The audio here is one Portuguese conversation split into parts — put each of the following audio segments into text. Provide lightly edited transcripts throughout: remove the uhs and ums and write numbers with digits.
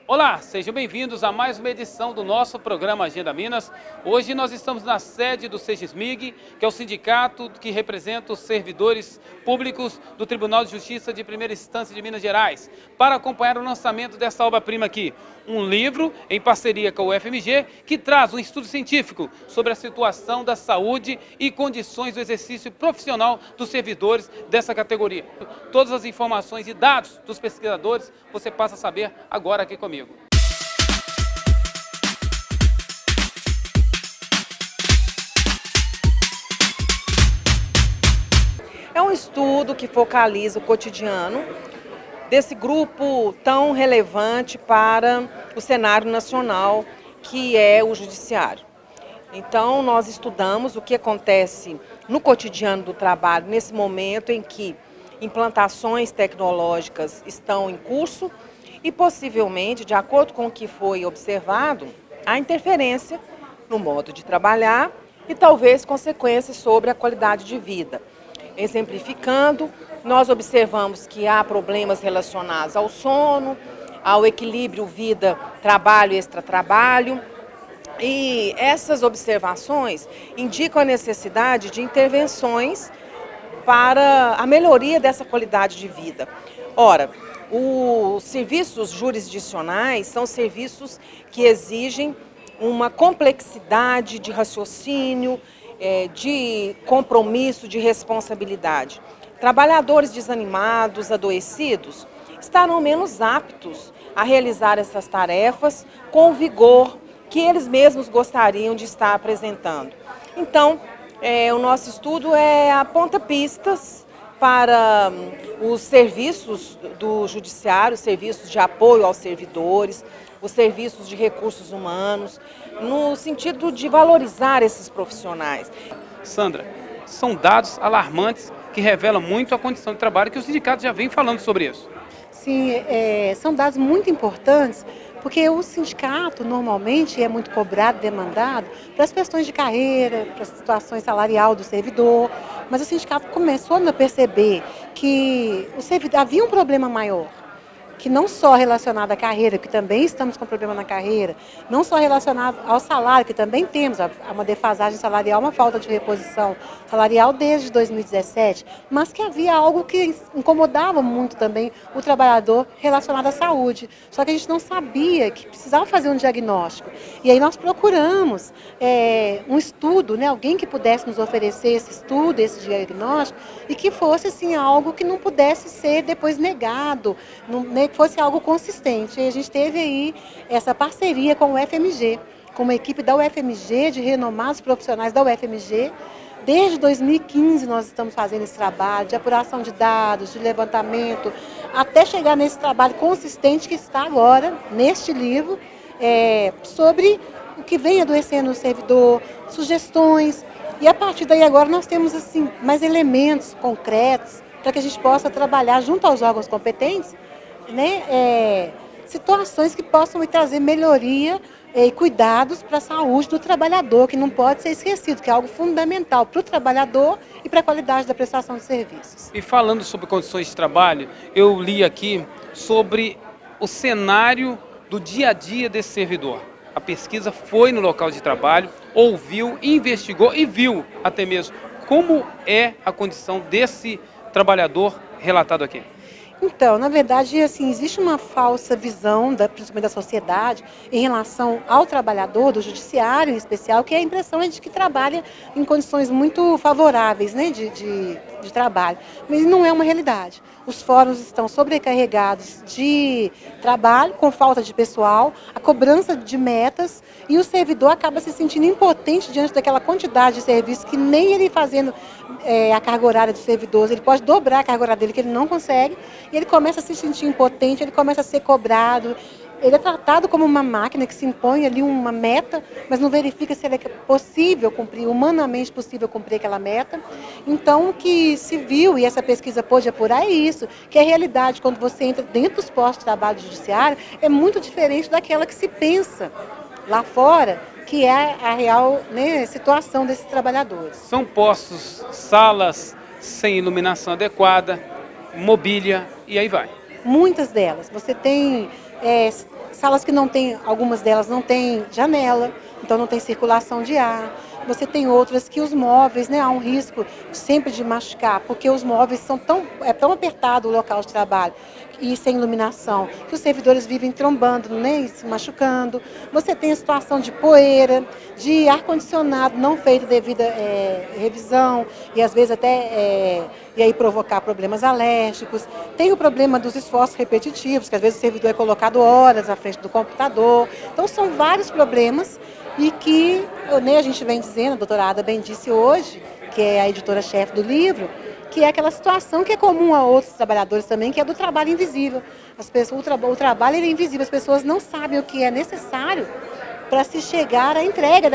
Olá, sejam bem-vindos a mais uma edição do nosso programa Agenda Minas. Hoje nós estamos na sede do Segismig, que é o sindicato que representa os servidores públicos do Tribunal de Justiça de Primeira Instância de Minas Gerais, para acompanhar o lançamento dessa obra-prima aqui, um livro em parceria com o UFMG, que traz um estudo científico sobre a situação da saúde e condições do exercício profissional dos servidores dessa categoria. Todas as informações e dados dos pesquisadores você passa a saber agora aqui comigo. É um estudo que focaliza o cotidiano desse grupo tão relevante para o cenário nacional, que é o judiciário. Então, nós estudamos o que acontece no cotidiano do trabalho, nesse momento em que implantações tecnológicas estão em curso e, possivelmente, de acordo com o que foi observado, há interferência no modo de trabalhar e talvez consequências sobre a qualidade de vida. Exemplificando, nós observamos que há problemas relacionados ao sono, ao equilíbrio vida-trabalho e extratrabalho. E essas observações indicam a necessidade de intervenções para a melhoria dessa qualidade de vida. Ora, os serviços jurisdicionais são serviços que exigem uma complexidade de raciocínio, de compromisso, de responsabilidade. Trabalhadores desanimados, adoecidos, estarão menos aptos a realizar essas tarefas com o vigor que eles mesmos gostariam de estar apresentando. Então, o nosso estudo aponta pistas para os serviços do judiciário, os serviços de apoio aos servidores, os serviços de recursos humanos, no sentido de valorizar esses profissionais. Sandra, são dados alarmantes que revelam muito a condição de trabalho que o sindicato já vem falando sobre isso. Sim, são dados muito importantes, porque o sindicato normalmente é muito cobrado, demandado para as questões de carreira, para a situação salarial do servidor, mas o sindicato começou a perceber que havia um problema maior, que não só relacionado à carreira, que também estamos com problema na carreira, não só relacionado ao salário, que também temos uma defasagem salarial, uma falta de reposição salarial desde 2017, mas que havia algo que incomodava muito também o trabalhador relacionado à saúde. Só que a gente não sabia que precisava fazer um diagnóstico. E aí nós procuramos um estudo, né, alguém que pudesse nos oferecer esse estudo, esse diagnóstico, e que fosse assim, algo que não pudesse ser depois negado, que fosse algo consistente. E a gente teve aí essa parceria com o UFMG, com uma equipe da UFMG, de renomados profissionais da UFMG. Desde 2015 nós estamos fazendo esse trabalho de apuração de dados, de levantamento, até chegar nesse trabalho consistente que está agora, neste livro, sobre o que vem adoecendo o servidor, sugestões. E a partir daí agora nós temos assim, mais elementos concretos para que a gente possa trabalhar junto aos órgãos competentes, né, situações que possam trazer melhoria e cuidados para a saúde do trabalhador, que não pode ser esquecido, que é algo fundamental para o trabalhador e para a qualidade da prestação de serviços. E falando sobre condições de trabalho, eu li aqui sobre o cenário do dia a dia desse servidor. A pesquisa foi no local de trabalho, ouviu, investigou e viu até mesmo como é a condição desse trabalhador relatado aqui. Então, na verdade, assim, existe uma falsa visão, principalmente da sociedade, em relação ao trabalhador, do judiciário em especial, que a impressão é de que trabalha em condições muito favoráveis, né, de trabalho. Mas não é uma realidade. Os fóruns estão sobrecarregados de trabalho, com falta de pessoal, a cobrança de metas, e o servidor acaba se sentindo impotente diante daquela quantidade de serviços que nem ele fazendo a carga horária dos servidores, ele pode dobrar a carga horária dele, que ele não consegue, e ele começa a se sentir impotente, ele começa a ser cobrado. Ele é tratado como uma máquina que se impõe ali uma meta, mas não verifica se é possível cumprir, humanamente possível cumprir aquela meta. Então, o que se viu, e essa pesquisa pôde apurar, é isso, que a realidade, quando você entra dentro dos postos de trabalho judiciário, é muito diferente daquela que se pensa lá fora, que é a real, né, situação desses trabalhadores. São postos, salas sem iluminação adequada, mobília e aí vai. Muitas delas. Você tem salas que não tem, algumas delas não tem janela, então não tem circulação de ar. Você tem outras que os móveis, né, há um risco sempre de machucar, porque os móveis são tão apertado o local de trabalho e sem iluminação, que os servidores vivem trombando, né, e se machucando. Você tem a situação de poeira, de ar-condicionado não feito devida revisão, e às vezes até e aí provocar problemas alérgicos. Tem o problema dos esforços repetitivos, que às vezes o servidor é colocado horas à frente do computador. Então são vários problemas e que, né, a gente vem dizendo, a doutora Ada bem disse hoje, que é a editora-chefe do livro, que é aquela situação que é comum a outros trabalhadores também, que é do trabalho invisível. O trabalho ele é invisível, as pessoas não sabem o que é necessário para se chegar à entrega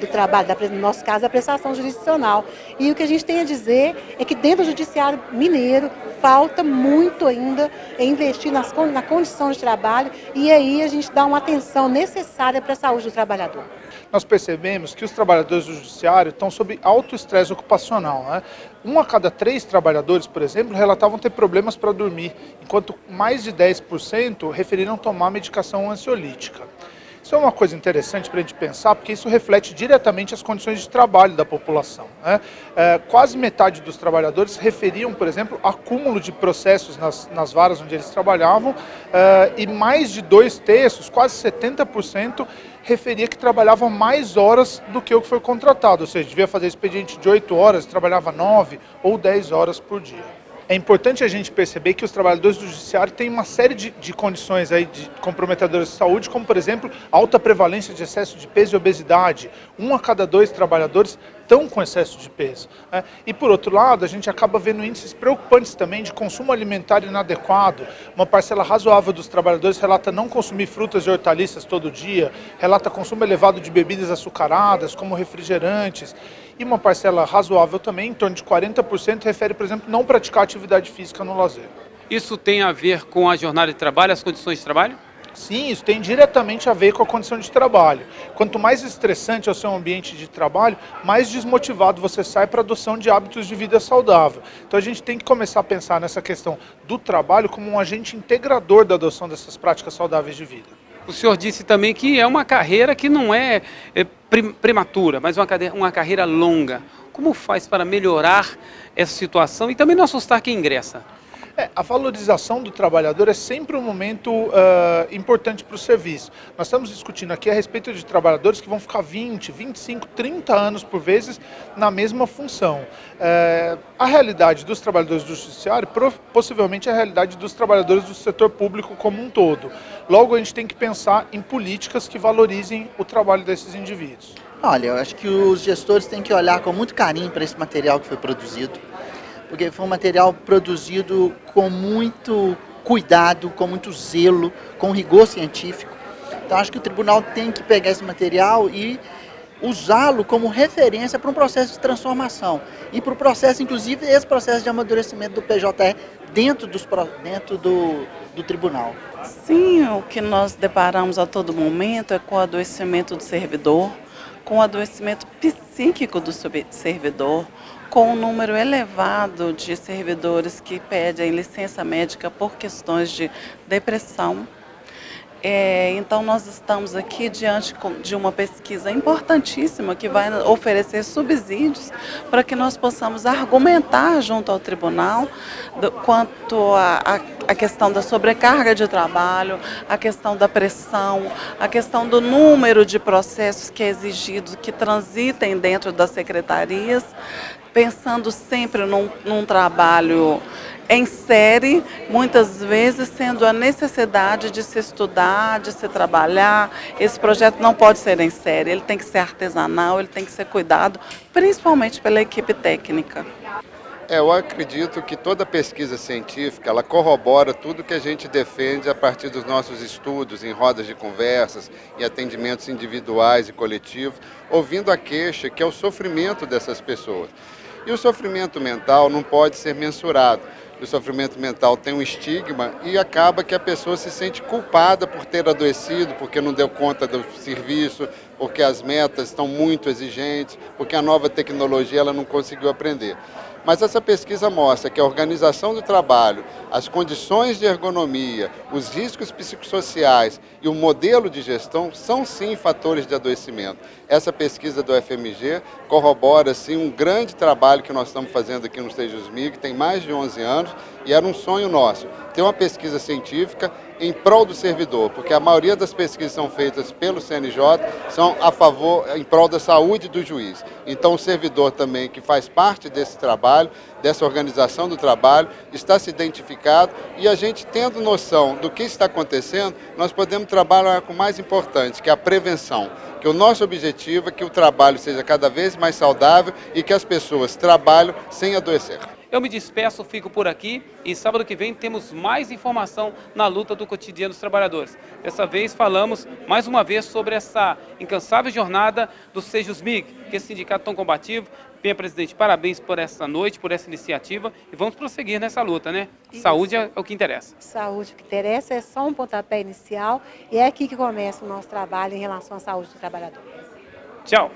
do trabalho, no nosso caso, da prestação jurisdicional. E o que a gente tem a dizer é que dentro do judiciário mineiro falta muito ainda investir na condição de trabalho e aí a gente dá uma atenção necessária para a saúde do trabalhador. Nós percebemos que os trabalhadores do judiciário estão sob alto estresse ocupacional, né? 1 a cada 3 trabalhadores, por exemplo, relatavam ter problemas para dormir, enquanto mais de 10% referiram tomar medicação ansiolítica. Isso é uma coisa interessante para a gente pensar, porque isso reflete diretamente as condições de trabalho da população, né? Quase metade dos trabalhadores referiam, por exemplo, acúmulo de processos nas varas onde eles trabalhavam, e mais de 2/3, quase 70%, referia que trabalhava mais horas do que o que foi contratado, ou seja, devia fazer expediente de 8 horas, trabalhava 9 ou 10 horas por dia. É importante a gente perceber que os trabalhadores do judiciário têm uma série de condições aí comprometedoras de saúde, como, por exemplo, alta prevalência de excesso de peso e obesidade. 1 a cada 2 trabalhadores estão com excesso de peso, né? E, por outro lado, a gente acaba vendo índices preocupantes também de consumo alimentar inadequado. Uma parcela razoável dos trabalhadores relata não consumir frutas e hortaliças todo dia, relata consumo elevado de bebidas açucaradas, como refrigerantes. E uma parcela razoável também, em torno de 40%, refere, por exemplo, não praticar atividade física no lazer. Isso tem a ver com a jornada de trabalho, as condições de trabalho? Sim, isso tem diretamente a ver com a condição de trabalho. Quanto mais estressante é o seu ambiente de trabalho, mais desmotivado você sai para a adoção de hábitos de vida saudável. Então a gente tem que começar a pensar nessa questão do trabalho como um agente integrador da adoção dessas práticas saudáveis de vida. O senhor disse também que é uma carreira que não é prematura, mas uma carreira longa. Como faz para melhorar essa situação e também não assustar quem ingressa? A valorização do trabalhador é sempre um momento importante para o serviço. Nós estamos discutindo aqui a respeito de trabalhadores que vão ficar 20, 25, 30 anos por vezes na mesma função. A realidade dos trabalhadores do judiciário possivelmente é a realidade dos trabalhadores do setor público como um todo. Logo, a gente tem que pensar em políticas que valorizem o trabalho desses indivíduos. Olha, eu acho que os gestores têm que olhar com muito carinho para esse material que foi produzido, porque foi um material produzido com muito cuidado, com muito zelo, com rigor científico. Então acho que o tribunal tem que pegar esse material e usá-lo como referência para um processo de transformação e para o processo, inclusive esse processo de amadurecimento do PJE dentro do tribunal. Sim, o que nós deparamos a todo momento é com o adoecimento do servidor, com o adoecimento psíquico do servidor, com um número elevado de servidores que pedem licença médica por questões de depressão. Então nós estamos aqui diante de uma pesquisa importantíssima que vai oferecer subsídios para que nós possamos argumentar junto ao tribunal quanto à questão da sobrecarga de trabalho, a questão da pressão, a questão do número de processos que é exigido que transitem dentro das secretarias, pensando sempre num trabalho em série, muitas vezes sendo a necessidade de se estudar, de se trabalhar. Esse projeto não pode ser em série, ele tem que ser artesanal, ele tem que ser cuidado, principalmente pela equipe técnica. Eu acredito que toda pesquisa científica, ela corrobora tudo que a gente defende a partir dos nossos estudos, em rodas de conversas, em atendimentos individuais e coletivos, ouvindo a queixa, que é o sofrimento dessas pessoas. E o sofrimento mental não pode ser mensurado. O sofrimento mental tem um estigma e acaba que a pessoa se sente culpada por ter adoecido, porque não deu conta do serviço, porque as metas estão muito exigentes, porque a nova tecnologia ela não conseguiu aprender. mas essa pesquisa mostra que a organização do trabalho, as condições de ergonomia, os riscos psicossociais e o modelo de gestão são sim fatores de adoecimento. Essa pesquisa do FMG corrobora sim um grande trabalho que nós estamos fazendo aqui no SEJUSMIG, tem mais de 11 anos, e era um sonho nosso, ter uma pesquisa científica em prol do servidor, porque a maioria das pesquisas são feitas pelo CNJ, são a favor, em prol da saúde do juiz. Então o servidor também, que faz parte desse trabalho, dessa organização do trabalho, está se identificado, e a gente tendo noção do que está acontecendo, nós podemos trabalhar com o mais importante, que é a prevenção, que o nosso objetivo é que o trabalho seja cada vez mais saudável e que as pessoas trabalhem sem adoecer. Eu me despeço, fico por aqui e sábado que vem temos mais informação na luta do cotidiano dos trabalhadores. Dessa vez falamos mais uma vez sobre essa incansável jornada do SEJUSMIG, que é esse sindicato tão combativo. Bem, presidente, parabéns por essa noite, por essa iniciativa e vamos prosseguir nessa luta, né? Isso. Saúde é o que interessa. Saúde, o que interessa é só um pontapé inicial e é aqui que começa o nosso trabalho em relação à saúde do trabalhador. Tchau.